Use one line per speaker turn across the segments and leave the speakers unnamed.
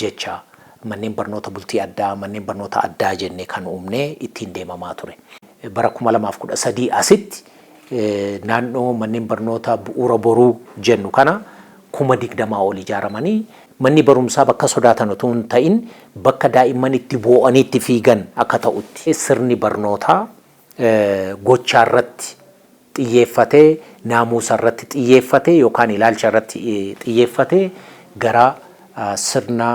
jecha manneen barnoota bultii addaa manneen barnoota addaa jennee kan uumnee ittiin deemamaa ture. Bara 2013 asitti naannoo manneen barnoota bu'uura boruu jennu kana 20,000 ol ijaaramanii manni barumsaa bakka sodaatan utuu hin ta'in bakka daa'imman itti boo'anii itti fiigan akka ta'utti sirni barnootaa gochaa irratti xiyyeeffatee naamusa irratti xiyyeeffatee yookaan ilaalcha irratti xiyyeeffatee gara sirna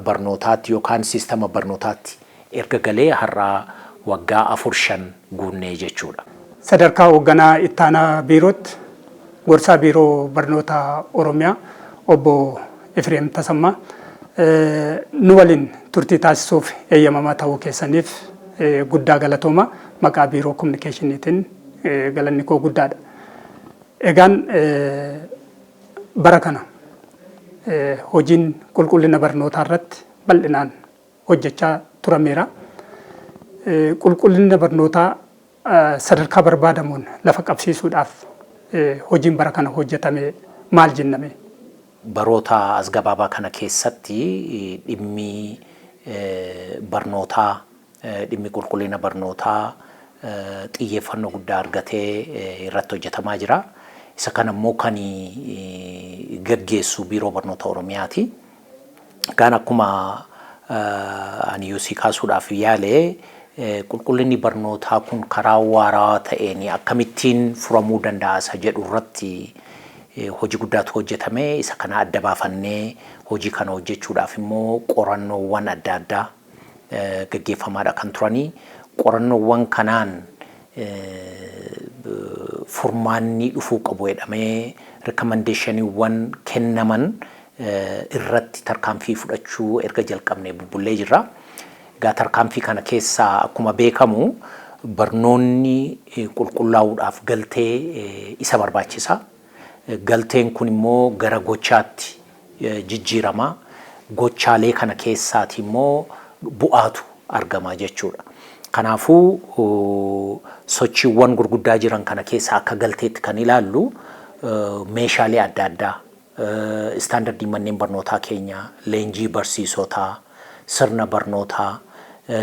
barnootaatti yookaan siistama barnootaatti erga galee har'aa waggaa 4-5 guunnee jechuudha.
Sadarkaa hoogganaa ittaanaa biirootti gorsaa biiroo barnoota Oromiyaa obbo Efreem Tasammaa nu waliin turtii taasisuuf eeyyamamaa ta'uu keessaniif guddaa galatooma maqaa biiroo kominikeeshiniitiin galanni koo guddaadha. Egaan bara kana hojiin qulqullina barnootaa irratti bal'inaan hojjechaa turameera. Qulqullina barnootaa sadarkaa barbaadamuun lafa qabsiisuudhaaf hojiin bara kana hojjetame maal jenname?
Baroota as gabaabaa kana keessatti dhimmi barnootaa dhimmi qulqullina barnootaa xiyyeeffannoo guddaa argatee irratti hojjetamaa jira. Isa kana immoo kan gaggeessu biiroo barnoota Oromiyaati. Gaan akkuma ani yuusii kaasuudhaaf yaalee qulqullinni barnootaa kun karaa waaraa ta'een akkamittiin furamuu danda'a isa jedhu irratti hojii guddaatu hojjetame. Isa kana adda baafannee hojii kana hojjechuudhaaf immoo qorannoowwan adda addaa gaggeeffamaadha kan turanii. Qorannoowwan kanaan furmaanni dhufuu qabu jedhamee rekommendeeshiniiwwan kennaman irratti tarkaanfii fudhachuu erga jalqabnee bubbullee jirra. Egaa tarkaanfii kana keessaa akkuma beekamu barnoonni qulqullaa'uudhaaf galtee isa barbaachisa. Galteen kun immoo gara gochaatti jijjiirama. Gochaalee kana keessaati immoo bu'aatu argama jechuudha. Kanaafuu sochiiwwan gurguddaa jiran kana keessa akka galteetti kan ilaallu meeshaalee adda addaa istaandardii manneen barnootaa keenya leenjii barsiisotaa sirna barnootaa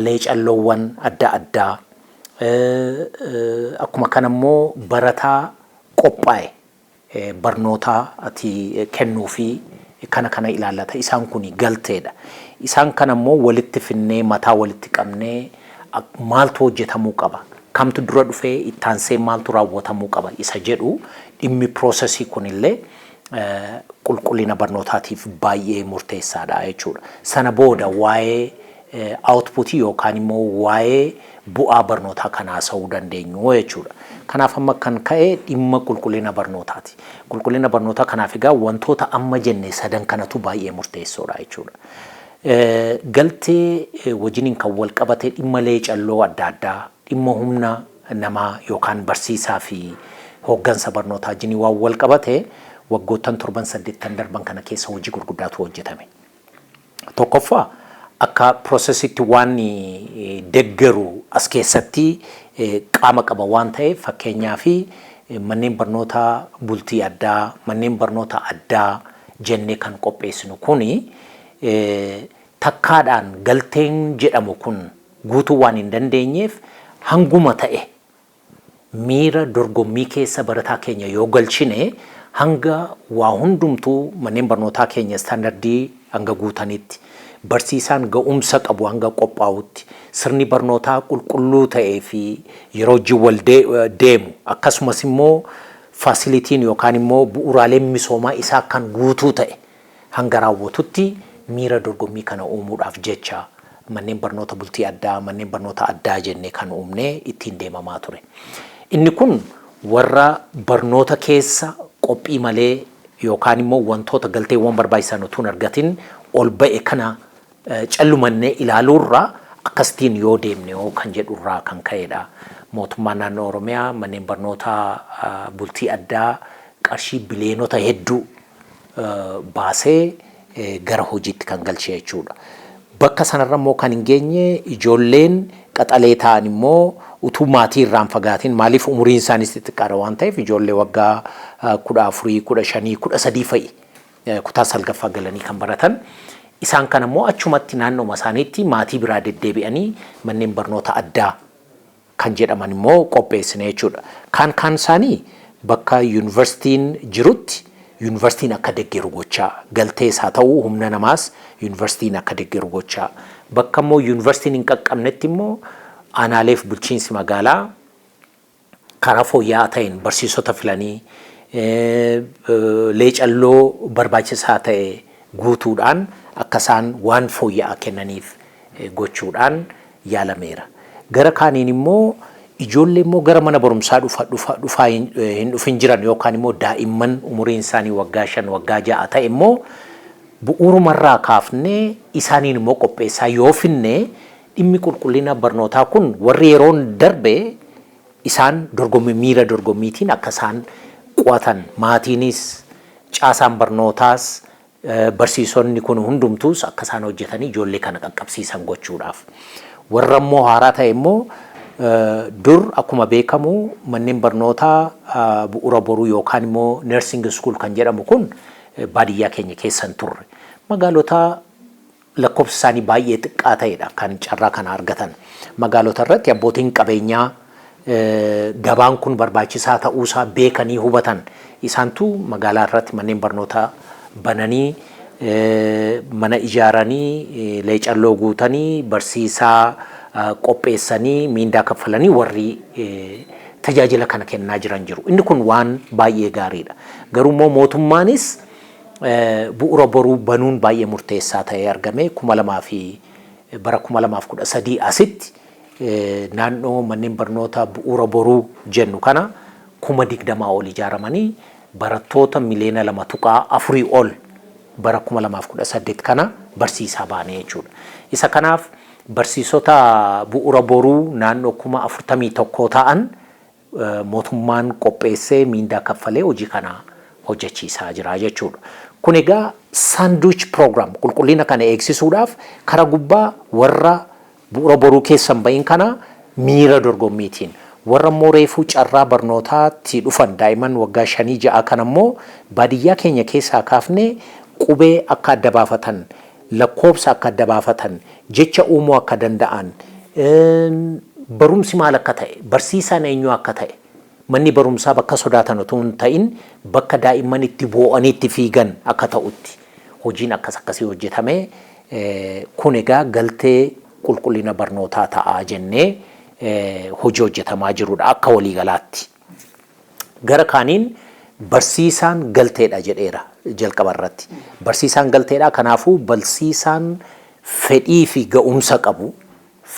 leecalloowwan adda addaa akkuma kana immoo barataa qophaa'e barnootaa ati kennuu fi kana ilaallata. Isaan kun galteedha. Isaan kana immoo walitti finnee mataa walitti qabnee maaltu hojjetamuu qaba? Kamtu dura dhufee ittaansee maaltu raawwatamuu qaba? Isa jedhu dhimmi piroosesii kunillee qulqullina barnootaatiif baay'ee murteessaadha jechuudha. Sana booda waa'ee outputii yookaan immoo waa'ee bu'aa barnootaa kana haasa'uu dandeenyu jechuudha. Kanaaf amma kan ka'e dhimma qulqullina barnootaati. Qulqullina barnootaa kanaaf egaa wantoota amma jenne sadan kanatu baay'ee murteessoodha jechuudha. Galtee wajjiniin kan wal qabate dhimma leecalloo adda addaa dhimma humna namaa yookaan barsiisaa fi hooggansa barnootaa wajjin waan wal qabate waggoottan 7-8 darban kana keessa hojii gurguddaatu hojjetame. Tokkoffaa akka piroosesiitti waan deggeru as keessatti qaama qaba waan ta'eef fakkeenyaaf manneen barnootaa bultii addaa manneen barnoota addaa jennee kan qopheessinu kuni takkaadhaan galteen jedhamu kun guutuu waan hin dandeenyeef hanguma ta'e miira dorgommii keessa barataa keenya yoo galchine hanga waa hundumtuu manneen barnootaa keenya istaandardii hanga guutanitti barsiisaan ga'umsa qabu hanga qophaa'utti sirni barnootaa qulqulluu ta'ee fi yeroo hojii wal deemu akkasumas immoo faasilitiin yookaan immoo bu'uuraaleen misoomaa isaa kan guutuu ta'e hanga raawwatutti miira dorgommii kana uumuudhaaf jecha manneen barnoota bultii addaa manneen barnoota addaa jennee kan uumnee ittiin deemamaa ture. Inni kun warra barnoota keessa qophii malee yookaan immoo wantoota galteewwan barbaachisan utuu hin argatin ol ba'e kana callumannee ilaaluurraa akkasitiin yoo deemne kan jedhurraa kan ka'edha. Mootummaan naannoo Oromiyaa manneen barnoota bultii addaa qarshii bileenota hedduu baasee gara hojiitti kan galchee jechuudha. Bakka sanarra immoo kan hin geenye ijoolleen qaxalee ta'an immoo utuu maatii irraan fagaatiin maaliif umuriin isaaniis xixiqqaadha waan ta'eef ijoollee waggaa 14, 15, 13 fa'i kutaa salgaffaa galanii kan baratan isaan kana immoo achumatti naannoo isaaniitti maatii biraa deddeebi'anii manneen barnoota addaa kan jedhaman immoo qopheessine jechuudha. Kaan isaanii bakka yuunivarsiitiin jirutti yuunivarsiitiin akka deeggaru gochaa galtees haa ta'u humna namaas yuunivarsiitiin akka deeggaru gochaa bakka immoo yuunivarsiitiin hin qaqqabnetti immoo aanaaleef bulchiinsi magaalaa karaa fooyya'aa ta'een barsiisota filanii leecalloo barbaachisaa ta'e guutuudhaan akka isaan waan fooyya'aa kennaniif gochuudhaan yaalameera. Gara kaaniin immoo ijoollee immoo gara mana barumsaa dhufaa hin dhufin jiran yookaan immoo daa'imman umuriin isaanii waggaa 5 waggaa 6 ta'e immoo bu'uurumarraa kaafnee isaaniin immoo qopheessaa yoo finne dhimmi qulqullina barnootaa kun warri yeroon darbe isaan miira dorgommiitiin akka isaan qo'atan maatiinis caasaan barnootaas barsiisonni kun hundumtuus akka isaan hojjetanii ijoollee kana qaqqabsiisan gochuudhaaf. Warra immoo haaraa ta'e immoo dur akkuma beekamu manneen barnootaa bu'uura boruu yookaan immoo nursing school kan jedhamu kun baadiyyaa keenya keessan turre. Magaalota lakkoofsa isaanii baay'ee xiqqaa ta'edha kan carraa kana argatan. Magaalota irratti abbootiin qabeenyaa gabaan kun barbaachisaa ta'uusaa beekanii hubatan. Isaantu magaalaa irratti manneen barnootaa bananii mana ijaaranii leecalloo guutanii barsiisaa qopheessanii miindaa kaffalanii warri tajaajila kana kennaa jiran jiru. Inni kun waan baay'ee gaariidha. Garuu immoo mootummaanis bu'uura boruu banuun baay'ee murteessaa ta'ee argame 2013 asitti naannoo manneen barnoota bu'uura boruu jennu kana 20,000 ol ijaaramanii barattoota miliyoona 2.4 ol bara 2018 kana barsiisaa baanee jechuudha. Isa kanaaf barsiisota bu'uura boruu naannoo 41,000 ta'an mootummaan qopheessee miindaa kaffalee hojii kana hojjechiisaa jira jechuudha. Kun egaa sandwich program qulqullina kana eegsisuudhaaf karaa gubbaa warra bu'uura boruu keessan bahin kana miira dorgommiitiin warra immoo reefuu carraa barnootaatti dhufan daa'imman waggaa 5-6 kan immoo baadiyyaa keenya keessaa kaafnee qubee akka adda baafatan lakkoofsa akka adda baafatan jecha uumuu akka danda'an barumsi maal akka ta'e barsiisaan eenyu akka ta'e manni barumsaa bakka sodaatan otoo hin ta'in bakka daa'imman itti boo'anii itti fiigan akka ta'utti hojiin akkasii hojjetamee kun egaa galtee qulqullina barnootaa ta'aa jennee hojii hojjetamaa jirudha akka waliigalaatti. Gara kaaniin barsiisaan galteedha jedheera jalqaba irratti. Barsiisaan galteedha kanaafuu barsiisaan fedhii fi ga'umsa qabu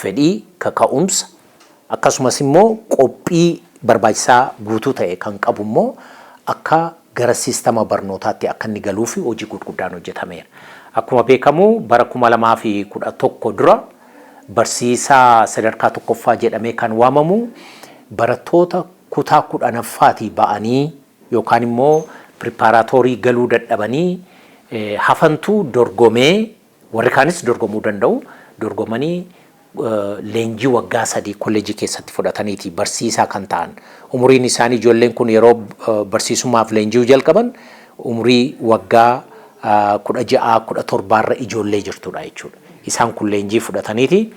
fedhii kaka'umsa akkasumas immoo qophii barbaachisaa guutuu ta'e kan qabu immoo akka gara siistama barnootaatti akka inni galuu fi hojii gurguddaan hojjetameera. Akkuma beekamu bara 2011 dura barsiisaa sadarkaa tokkoffaa jedhamee kan waamamu barattoota kutaa 10ffaatii ba'anii yookaan immoo preparaatorii galuu dadhabanii hafantuu dorgomee warri kaanis dorgomuu danda'u dorgomanii leenjii waggaa 3 kolleejii keessatti fudhataniiti barsiisaa kan ta'an. Umuriin isaanii ijoolleen kun yeroo barsiisummaaf leenjii jalqaban umurii waggaa 16-17 irra ijoollee jirtudha jechuudha. Isaan kun leenjii fudhataniiti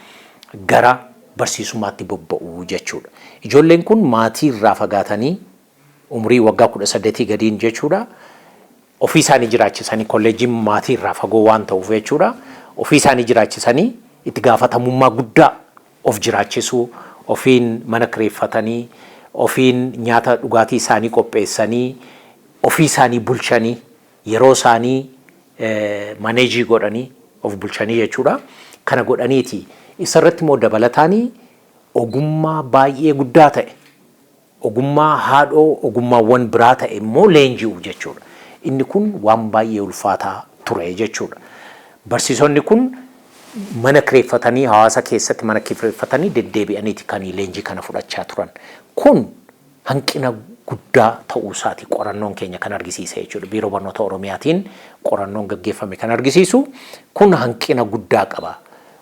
gara barsiisummaatti bobba'u jechuudha. Ijoolleen kun maatii irraa fagaatanii umurii waggaa 18 gadiin jechuudha. Ofii isaanii jiraachisanii kolleejiin maatii irraa fagoo waan ta'uuf jechuudha. Ofii isaanii jiraachisanii itti gaafatamummaa guddaa of jiraachisuu, ofiin mana kireeffatanii, ofiin nyaata dhugaatii isaanii qopheessanii, ofii isaanii bulchanii, yeroo isaanii maneejii godhanii of bulchanii jechuudha. Kana godhaniiti. Isarratti immoo dabalataanii ogummaa baay'ee guddaa ta'e, ogummaa haadhoo ogummaawwan biraa ta'e immoo leenji'u jechuudha. Inni kun waan baay'ee ulfaataa ture jechuudha. Barsiisonni kun mana kireeffatanii hawaasa keessatti mana kireeffatanii deddeebi'aniiti kan leenjii kana fudhachaa turan. Kun hanqina guddaa ta'uu isaati qorannoon keenya kan argisiise jechuudha. Biiroo Barnoota Oromiyaatiin qorannoon gaggeeffame kan argisiisu kun hanqina guddaa qaba.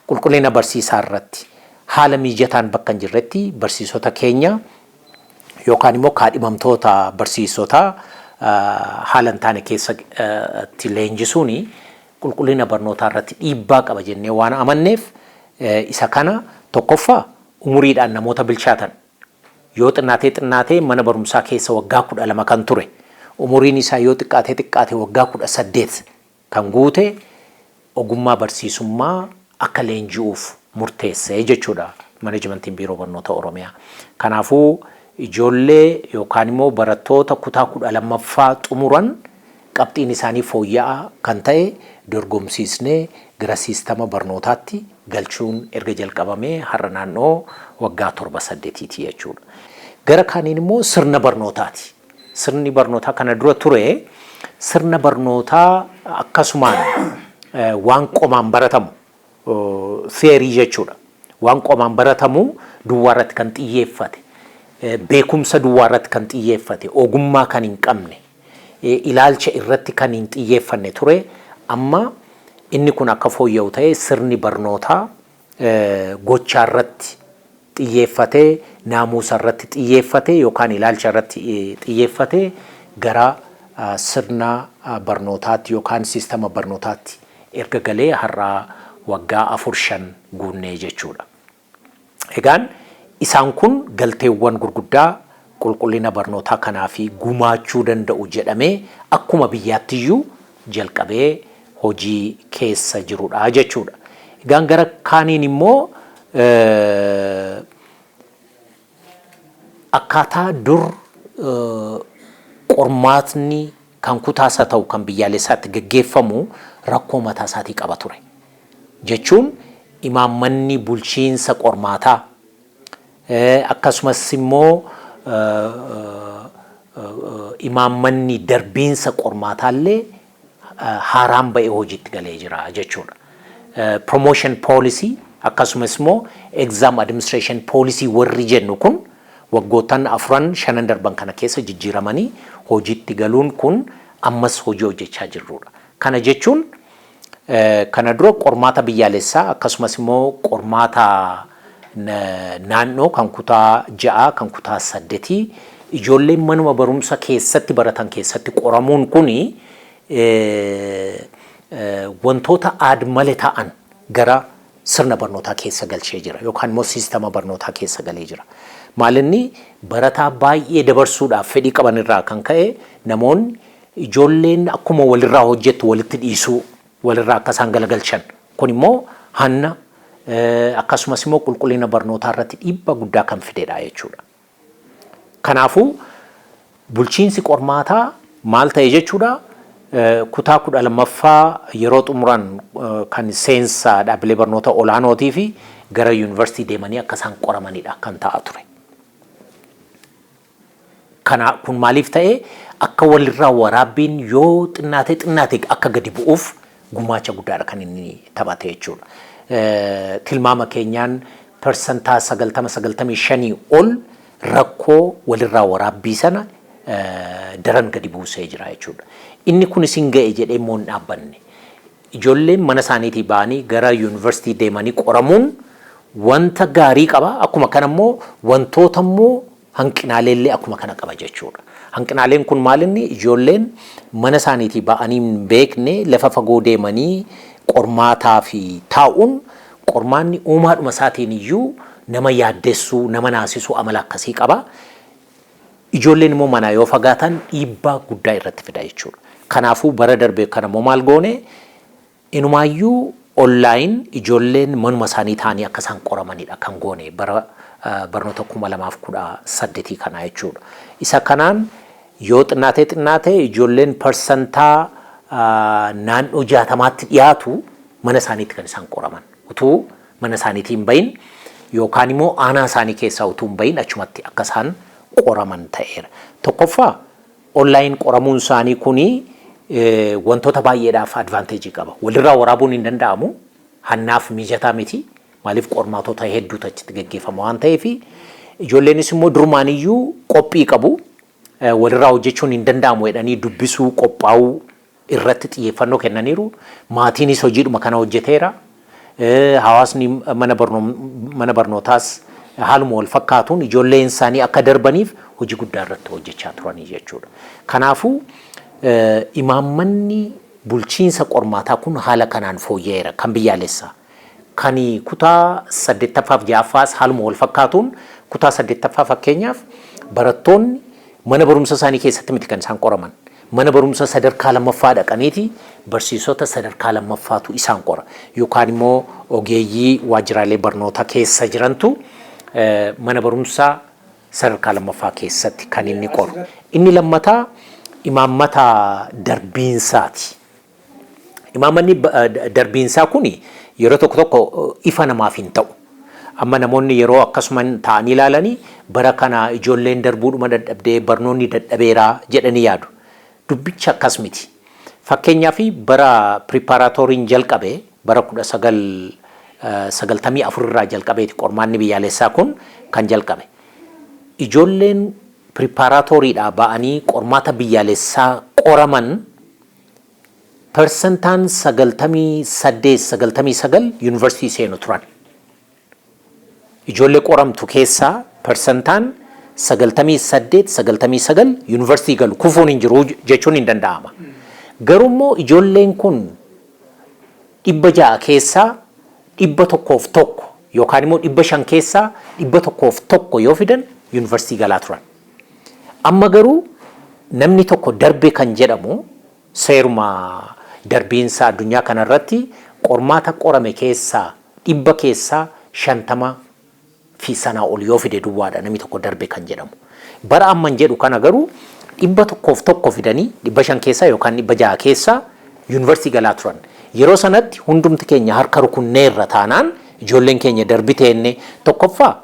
Qulqullina barsiisaa irratti haala mijataan bakka hin jirretti barsiisota keenya yookaan immoo kaadhimamtoota barsiisota haala hin taane keessatti leenjisuuni qulqullina barnootaa irratti dhiibbaa qaba jennee waan amanneef isa kana tokkoffaa umuriidhaan namoota bilchaatan yoo xinnaatee mana barumsaa keessa waggaa 12 kan ture umuriin isaa yoo xiqqaatee waggaa 18 kan guute ogummaa barsiisummaa akka leenji'uuf murteessee jechuudha manaajmentiin biiroo barnoota Oromiyaa. Kanaafuu ijoollee yookaan immoo barattoota kutaa 12ffaa xumuran qabxiin isaanii fooyya'aa kan ta'e dorgomsiisnee gara siistama barnootaatti galchuun erga jalqabamee har'a naannoo waggaa 7-8 jechuudha. Gara kaaniin immoo sirna barnootaati. Sirni barnootaa kana dura ture sirna barnootaa akkasumaan waan qomaan baratamu theorii jechuudha. Waan qomaan baratamu duwwaa irratti kan xiyyeeffate, beekumsa duwwaa irratti kan xiyyeeffate, ogummaa kan hin qabne, ilaalcha irratti kan hin xiyyeeffanne ture. Amma inni kun akka fooyya'u ta'e sirni barnootaa gochaa irratti xiyyeeffatee, naamusa irratti xiyyeeffatee yookaan ilaalcha irratti xiyyeeffatee gara sirna barnootaatti yookaan siistama barnootaatti erga galee har'a waggaa 4-5 guunnee jechuudha. Egaan isaan kun galteewwan gurguddaa qulqullina barnootaa kanaaf gumaachuu danda'u jedhamee akkuma biyyaattiyyuu jalqabee hojii keessa jirudha jechuudha. Egaan gara kaaniin immoo akkaataa dur qormaatni kan kutaasa ta'u kan biyyaalessaatti gaggeeffamu rakkoo mataa isaatii qaba ture. Jechuun imaammanni bulchiinsa qormaataa akkasumas immoo imaammanni darbiinsa qormaataallee haaraan ba'ee hojiitti galee jira jechuudha. Promotion policy akkasumas immoo exam administration policy warri jennu kun waggootan 4-5 darban kana keessa jijjiiramanii hojiitti galuun kun ammas hojii hojjechaa jirrudha. Kana jechuun kana dura qormaata biyyaalessaa akkasumas immoo qormaata naannoo kan kutaa 6 kan kutaa 8 ijoolleen manuma barumsa keessatti baratan keessatti qoramuun kuni wantoota aadmale ta'an gara sirna barnootaa keessa galchee jira yookaan immoo siistama barnootaa keessa galee jira. Maalinni barataa baay'ee dabarsuudhaaf fedhii qaban irraa kan ka'e namoonni ijoolleen akkuma walirraa hojjettu walitti dhiisuu walirraa akka isaan galagalchan kun immoo hanna akkasumas immoo qulqullina barnootaa irratti dhiibbaa guddaa kan fidedha jechuudha. Kanaafuu bulchiinsi qormaataa maal ta'e jechuudha kutaa 12ffaa yeroo xumuran kan seensa dhaabbilee barnoota olaanootii fi gara yuunivarsiitii deemanii akka isaan qoramanidha kan ta'a ture. Kana kun maaliif ta'e akka walirraa waraabbiin yoo xinnaate akka gadi bu'uuf gumaacha guddaadha kan inni taphate jechuudha. Tilmaama keenyaan persentaa 90-95 ol rakkoo walirraa waraabbii sana daran gadi buusee jira jechuudha. Inni kun isin ga'e jedhee immoo hin dhaabbanne. Ijoolleen mana isaaniitii ba'anii gara yuunivarsiitii deemanii qoramuun wanta gaarii qaba. Akkuma kana immoo wantoota immoo hanqinaalee akkuma kana qaba jechuudha. Hanqinaaleen kun maalinni ijoolleen mana isaaniitii ba'anii hin beekne lafa fagoo deemanii qormaataa fi taa'uun qormaanni uumaadhuma isaatiin iyyuu nama yaaddessuu nama naasisuu amala akkasii qaba. Ijoolleen immoo manaa yoo fagaatan dhiibbaa guddaa irratti fida jechuudha. Kanaafuu bara darbee kana immoo maal goone inumaayyuu online ijoolleen manuma isaanii ta'anii akka isaan qoramanidha kan goone bara barnoota 2018 kana jechuudha. Isa kanaan yoo xinnaate ijoolleen persentaa naannoo 60tti dhiyaatu mana isaaniitti kan isaan qoraman. Utuu mana isaaniitiin hin bahin yookaan immoo aanaa isaanii keessaa utuu hin bahin achumatti akka isaan qoraman ta'eera. Tokkoffaa online qoramuun isaanii kuni wantoota baay'eedhaaf advanteejii qaba. Walirraa waraabuun hin danda'amu. Hannaaf mijataa miti. Maaliif qormaatota hedduutu achitti gaggeeffama waan ta'eef ijoolleenis immoo durumaaniyyuu qophii qabu. Walirraa hojjechuun hin danda'amu jedhanii dubbisuu qophaa'uu irratti xiyyeeffannoo kennaniiru. Maatiinis hojiidhuma kana hojjeteera. Hawaasni mana barnootaas haaluma wal fakkaatuun ijoolleen isaanii akka darbaniif hojii guddaa irratti hojjechaa turanii jechuudha. Kanaafuu imaammanni bulchiinsa qormaataa kun haala kanaan fooyya'eera kan biyyaalessaa. Kani kutaa 8ffaaf 6ffaas haaluma wal fakkaatuun kutaa 8ffaa fakkeenyaaf barattoonni mana barumsa isaanii keessatti miti kan isaan qoraman. Mana barumsa sadarkaa lammaffaa dhaqaniiti barsiisota sadarkaa lammaffaatu isaan qora. Yookaan immoo ogeeyyii waajjiraalee barnootaa keessa jirantu mana barumsaa sadarkaa lammaffaa keessatti kan inni qoru. Inni lammataa imaammata darbiinsaati. Imaammanni darbiinsaa kuni yeroo tokko tokko ifa namaaf hin ta'u. Amma namoonni yeroo akkasuman ta'anii ilaalanii bara kana ijoolleen darbuudhuma dadhabdee barnoonni dadhabeeraa jedhanii yaadu. Dubbichi akkas miti. Fakkeenyaaf bara preparatoriin jalqabe bara 1994 irraa jalqabeeti qormaanni biyyaalessaa kun kan jalqabe. Ijoolleen preparatoriidhaa ba'anii qormaata biyyaalessaa qoraman persentaan 98-99 yuunivarsiitii seenu turan. Ijoollee qoramtu keessaa persentaan 98-99 yuunivarsiitii galu kufuun hin jiru jechuun hin danda'ama. Garuu ijoolleen kun 600 keessaa 101 yookaan immoo 500 keessaa 101 yoo fidan yuunivarsiitii galaa turan. Amma garuu namni tokko darbe kan jedhamu seeruma darbiinsa addunyaa kanarratti qormaata qorame keessaa 100 keessaa 50 fi sanaa ol yoo fide duwwaadha namni tokko darbe kan jedhamu. Bara amman jedhu kana garuu 101 fidanii 500 keessaa yookaan 600 keessaa yuunivarsiitii galaa turan. Yeroo sanatti hundumti keenya harka rukunneerra taanaan ijoolleen keenya darbiteenne tokkoffaa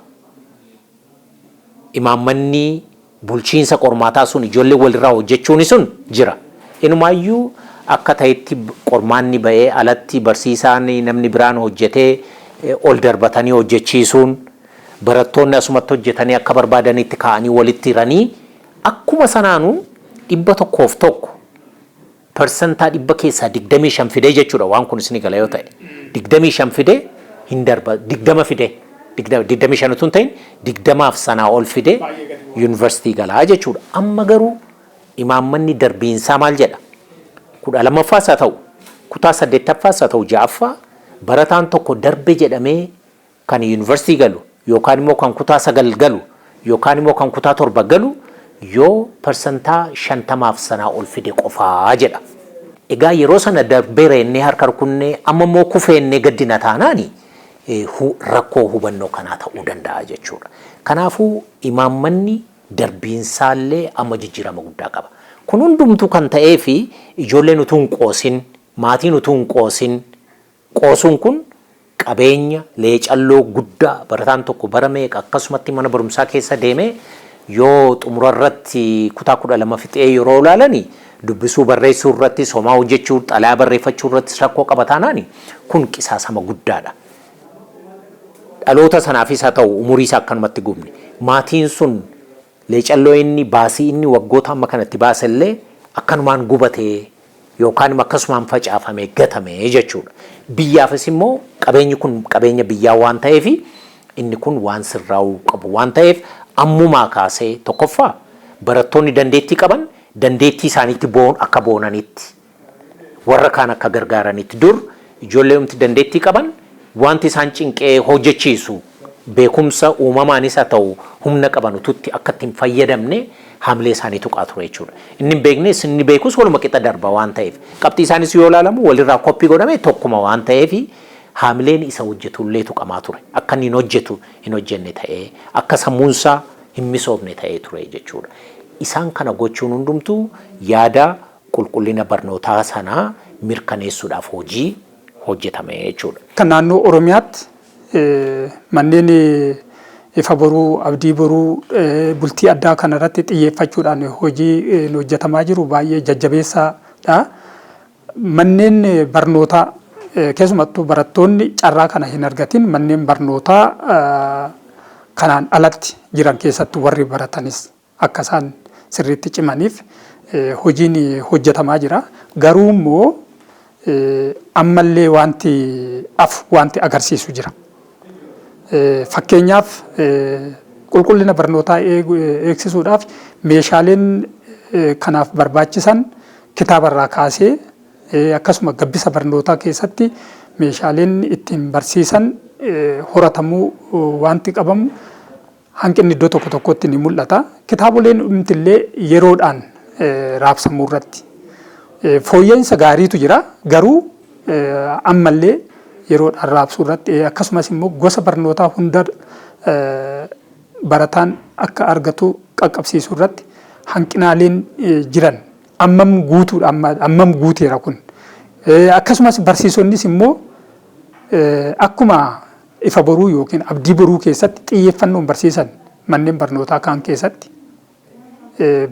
imaammanni bulchiinsa qormaataa sun ijoollee walirraa hojjechuun sun jira. Inumaayyuu akka ta'etti qormaanni ba'ee alatti barsiisaan namni biraan hojjetee ol darbatanii hojjechiisuun barattoonni asumatti hojjetanii akka barbaadanitti ka'anii walitti hiranii akkuma sanaanuu 101 persentaa 100 keessaa 25 fidee jechuudha waan kun isin gala yoo ta'e 25 fidee hin darba 20 fidee 25 tun ta'in 20 fi sanaa ol fidee yuunivarsiitii galaa jechuudha. Amma garuu imaammanni darbiinsaa maal jedha? 12ffaas haa ta'u kutaa 8ffaas haa ta'u 6ffaa barataan tokko darbe jedhamee kan yuunivarsiitii galu yookaan immoo kan kutaa 9 galu yookaan immoo kan kutaa 7 galu yoo persentaa 50 fi sanaa ol fide qofaa jedha. Egaa yeroo sana darbeera inni harka rukunnee amma immoo kufeennee gaddina taanaani rakkoo hubannoo kanaa ta'uu danda'a jechuudha. Kanaafuu imaammanni darbiinsaallee amma jijjiirama guddaa qaba. Kun hundumtu kan ta'ee fi ijoolleen utuu hin qoosin, maatiin utuu hin qoosin, qoosuun kun qabeenya leecalloo guddaa barataan tokko bara meeqa akkasumatti mana barumsaa keessa deemee yoo xumura irratti kutaa 12 fixee yeroo ilaalani dubbisuu barreessuu irratti somaa hojjechuu xalayaa barreeffachuu irratti rakkoo qabataanaani kun qisaasama guddaadha. Dhaloota sanaafis haa ta'u umurii isaa akkanumatti gubne maatiin sun leecalloo inni baasii inni waggoota amma kanatti baasellee akkanumaan gubatee yookaan akkasumaan facaafamee gatamee jechuudha. Biyyaafis immoo qabeenyi kun qabeenya biyyaa waan ta'eef inni kun waan sirraa'uu qabu waan ta'eef ammumaa kaasee tokkoffaa barattoonni dandeettii qaban dandeettii isaaniitti akka boonanitti warra kaan akka gargaaranitti dur ijoollee dandeettii qaban wanti isaan cinqee hojjechiisu beekumsa uumamaanis haa ta'u humna qaban ututti akka ittiin fayyadamne haamlee isaanii tuqaa ture jechuudha. Inni hin beeknes inni beekus waluma qixa darba waan ta'eef qabxii isaanis yoo ilaalamu walirraa koppii godhame tokkuma waan ta'eef haamleen isa hojjetullee tuqamaa ture. Akka inni hin hojjetu hin hojjenne ta'ee akka sammuunsaa hin misoomne ta'ee ture jechuudha. Isaan kana gochuun hundumtuu yaada qulqullina barnootaa sanaa mirkaneessuudhaaf hojii hojjetame jechuudha.
Kan naannoo Oromiyaatti manneen ifa boruu abdii boruu bultii addaa kanarratti xiyyeeffachuudhaan hojii hojjetamaa jiru baay'ee jajjabeessaadha. Manneen barnootaa keessumattuu barattoonni carraa kana hin argatin manneen barnootaa kanaan alatti jiran keessatti warri baratanis akka isaan sirriitti cimaniif hojiin hojjetamaa jira. Garuu immoo ammallee wanti agarsiisu jira. Fakkeenyaaf qulqullina barnootaa eegsisuudhaaf meeshaaleen kanaaf barbaachisan kitaabarraa kaasee akkasuma gabbisa barnootaa keessatti meeshaaleen ittiin barsiisan horatamuu wanti qabamu hanqinni iddoo tokko tokkotti ni mul'ata. Kitaaboleen dhumtillee yeroodhaan raabsamuu irratti fooyya'insa gaariitu jira. Garuu ammallee yeroodhaan raabsuu irratti akkasumas immoo gosa barnootaa hunda barataan akka argatu qaqqabsiisuu irratti hanqinaaleen jiran ammam guuteera kun. Akkasumas barsiisonnis immoo akkuma ifa boruu yookiin abdii boruu keessatti xiyyeeffannoon barsiisan manneen barnootaa kaan keessatti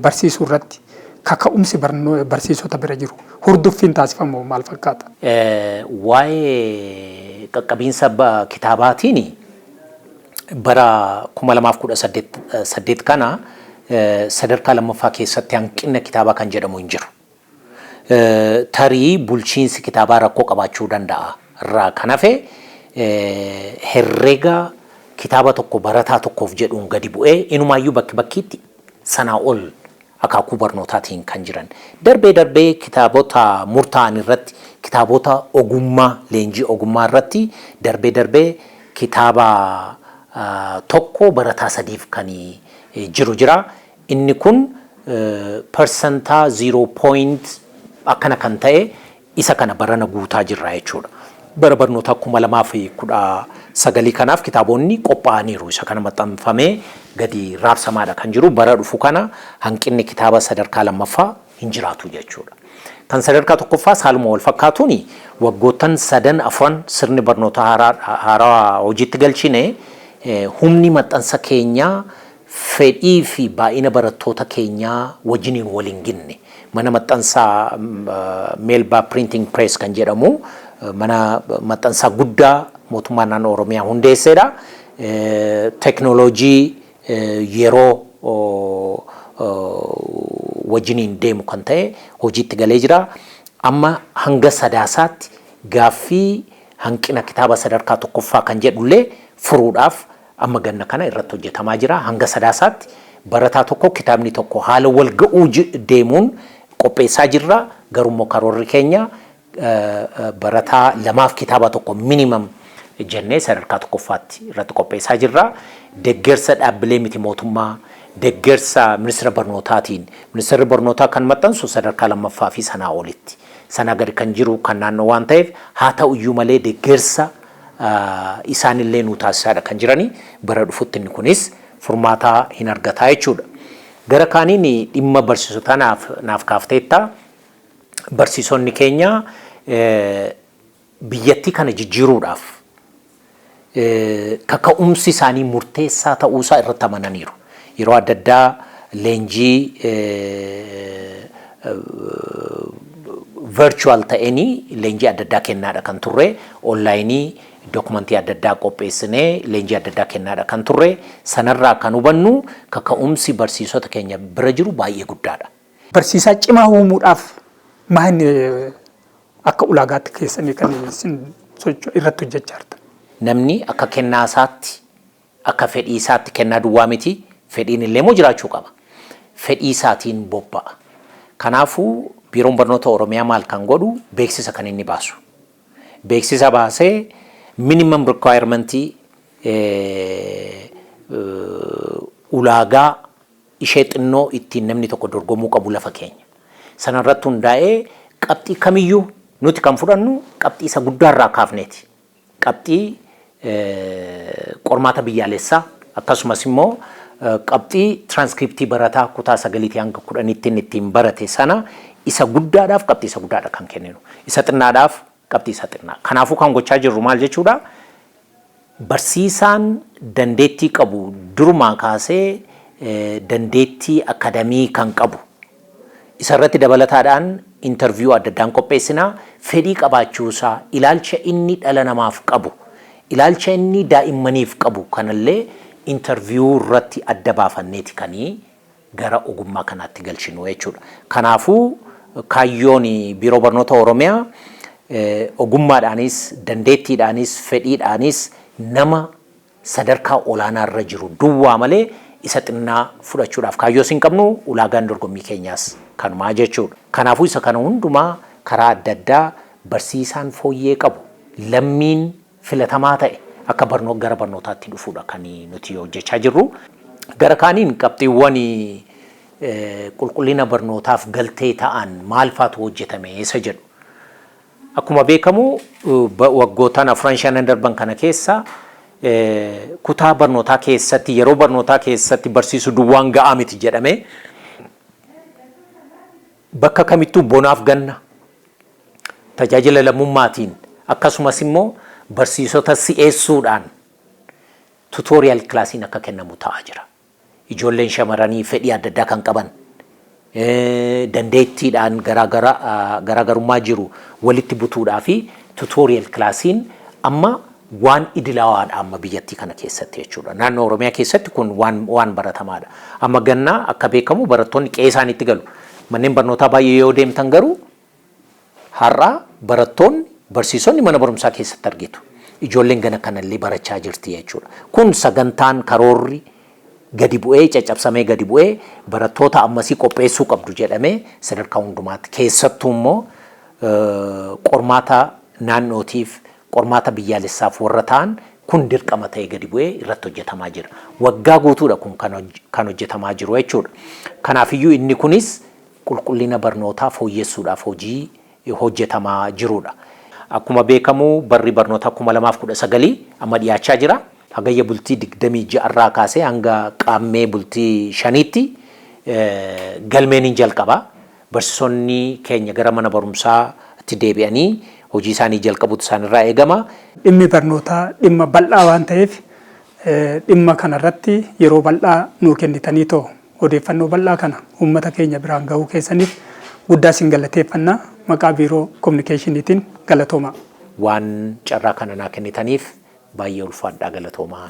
barsiisuu irratti kaka'umsi barsiisota bira jiru hordoffiin taasifamu maal fakkaata?
Waa'ee qaqqabiinsa kitaabaatiin bara 2018 kana sadarkaa lammaffaa keessatti hanqina kitaabaa kan jedhamu hin jiru. Tarii bulchiinsi kitaabaa rakkoo qabaachuu danda'a irraa kan hafe herrega kitaaba tokko barataa tokkoof jedhuun gadi bu'ee inumaayyuu bakkiitti sanaa ol akaakuu barnootaatiin kan jiran. Darbee kitaabota murtaa'an irratti kitaabota ogummaa leenjii ogummaa irratti darbee kitaaba tokko barataa sadiif kan jiru jira. Inni kun persentaa 0. Akkana kan ta'e isa kana barana guutaa jirra jechuudha. Bara barnootaa 2019 kanaaf kitaabonni qophaa'aniiru. Isa kana maxxanfamee gadi raabsamaadha kan jiru. Bara dhufu kana hanqinni kitaaba sadarkaa lammaffaa hin jiraatu jechuudha. Kan sadarkaa tokkoffaa haaluma wal fakkaatuun waggoottan 3-4 sirni barnootaa haaraa hojiitti galchine humni maxxansa keenyaa fedhii fi baay'ina barattoota keenyaa wajjiniin waliin ginne. Mana maxxansaa Meelbaa Printing Press kan jedhamu mana maxxansaa guddaa mootummaan naannoo Oromiyaa hundeessedha. Teknooloojii yeroo wajjiniin deemu kan ta'e hojiitti galee jira. Amma hanga sadaasaatti gaaffii hanqina kitaaba sadarkaa tokkoffaa kan jedhullee furuudhaaf amma ganna kana irratti hojjetamaa jira. Hanga sadaasaatti barataa tokko kitaabni tokko haala wal ga'uu deemuun qopheessaa jirra. Garuu karoorri keenya barataa lamaaf kitaaba tokko minimum jennee sadarkaa tokkoffaatti irratti qopheessaa jirra. Deeggarsa dhaabbilee miti mootummaa deeggarsa ministeera barnootaatiin ministeerri barnootaa kan maxxansu sadarkaa lammaffaa fi sanaa olitti. Sanaa gadi kan jiru kan naannoo waan ta'eef haa ta'u iyyuu malee deeggarsa isaanillee nu taasisaadha kan jirani. Bara dhufutti inni kunis furmaataa hin argataa jechuudha. Gara kaaniin dhimma barsiisotaa naaf kaafteetta. Barsiisonni keenya biyyattii kana jijjiiruudhaaf kaka'umsi isaanii murteessaa ta'uusaa irratti amananiiru. Yeroo adda addaa leenjii virtual ta'anii leenjii adda addaa kennaadha kan turre. Onlaayinii dokumentii adda addaa qopheessinee leenjii adda addaa kennaadha kan turre. Sanarraa kan hubannu kaka'umsi barsiisota keenya bira jiru baay'ee guddaadha.
Barsiisaa cimaa uumuudhaaf maal akka ulaagaatti keessanii kan irratti hojjechaa jirtan?
Namni akka kennaa isaatti akka fedhii isaatti kennaa duwwaa miti. Fedhiin illee moo jiraachuu qaba. Fedhii isaatiin bobba'a. Kanaafuu biiroon barnoota Oromiyaa maal kan godhu beeksisa kan inni baasu. Beeksisa baasee minimum requirementii ulaagaa ishee xinnoo ittiin namni tokko dorgomuu qabu lafa keenya. Sanarratti hundaa'ee qabxii kamiyyuu nuti kan fudhannu qabxii isa guddaarraa kaafneeti. Qabxii qormaata biyyaalessaa akkasumas immoo qabxii transkriptii barataa kutaa 9 hanga 10 ittiin barate sana isa guddaadhaaf qabxii isa guddaadha kan kenninu. Isa xinnaadhaaf qabxii isa xinnaa. Kanaafuu kan gochaa jirru maal jechuudha? Barsiisaan dandeettii qabu durumaa kaasee dandeettii akademii kan qabu. Isarratti dabalataadhaan interviyuu adda addaan qopheessinaa. Fedhii qabaachuusaa, ilaalcha inni dhala namaaf qabu, ilaalcha inni daa'immaniif qabu kanallee interviyuu irratti adda baafanneeti kanii gara ogummaa kanaatti galchinu jechuudha. Kanaafuu kaayyoon biiroo barnoota Oromiyaa ogummaadhaanis, dandeettiidhaanis, fedhiidhaanis nama sadarkaa olaanaa irra jiru duwwaa malee isa xinnaa fudhachuudhaaf kaayyoo hin qabnu. Ulaagaan dorgommii keenyaas kanumaa jechuudha. Kanaafuu isa kana hundumaa karaa adda addaa barsiisaan fooyyee qabu lammiin filatamaa ta'e akka gara barnootaatti dhufuudha kan nuti hojjechaa jirru. Gara kaaniin qabxiiwwan qulqullina barnootaaf galtee ta'an maal faatu hojjetame isa jedhu. Akkuma beekamu waggootaan 4-5 darban kana keessa kutaa barnootaa keessatti yeroo barnootaa keessatti barsiisuu duwwaan ga'aa miti jedhame bakka kamittuu bonaaf ganna tajaajila lammummaatiin akkasumas immoo barsiisota si'eessuudhaan tutorial kilaasiin akka kennamu ta'aa jira. Ijoolleen shamarranii fedhii adda addaa kan qaban dandeettiidhaan garaagarummaa jiru walitti butuudhaa fi tutorial kilaasiin amma waan idilawaadha amma biyyattii kana keessatti jechuudha. Naannoo Oromiyaa keessatti kun waan baratamaadha. Amma gannaa akka beekamu barattoonni qe'ee isaaniitti galu. Manneen barnootaa baay'ee yoo deemtan garuu har'a barattoonni barsiisonni mana barumsaa keessatti argitu. Ijoolleen gana kanallee barachaa jirti jechuudha. Kun sagantaan karoorri gadi bu'ee caccabsamee gadi bu'ee barattoota ammasii qopheessuu qabdu jedhamee sadarkaa hundumaatti keessattuu immoo qormaata naannootiif qormaata biyyaalessaaf warra ta'an kun dirqama ta'ee gadi bu'ee irratti hojjetamaa jira. Waggaa guutuudha kun kan hojjetamaa jiru jechuudha. Kanaafiyyuu inni kunis qulqullina barnootaa fooyyessuudhaaf hojii hojjetamaa jirudha. Akkuma beekamu barri barnootaa 2019 amma dhiyaachaa jira. Hagayya bultii 26 irraa kaasee hanga qaammee bultii 5tti galmeen jalqaba. Barsiisonni keenya gara mana barumsaatti deebi'anii hojii isaanii jalqabuutu isaanirraa eegama.
Dhimmi barnootaa dhimma bal'aa waan ta'eef dhimma kanarratti yeroo bal'aa nuu kennitanii too odeeffannoo bal'aa kana uummata keenya biraan gahuu keessaniif guddaa isin galateeffannaa maqaa biiroo kominikeeshiniitiin galatooma.
Waan carraa kana naa kennitaniif baay'ee ulfaadhaa galatoomaa.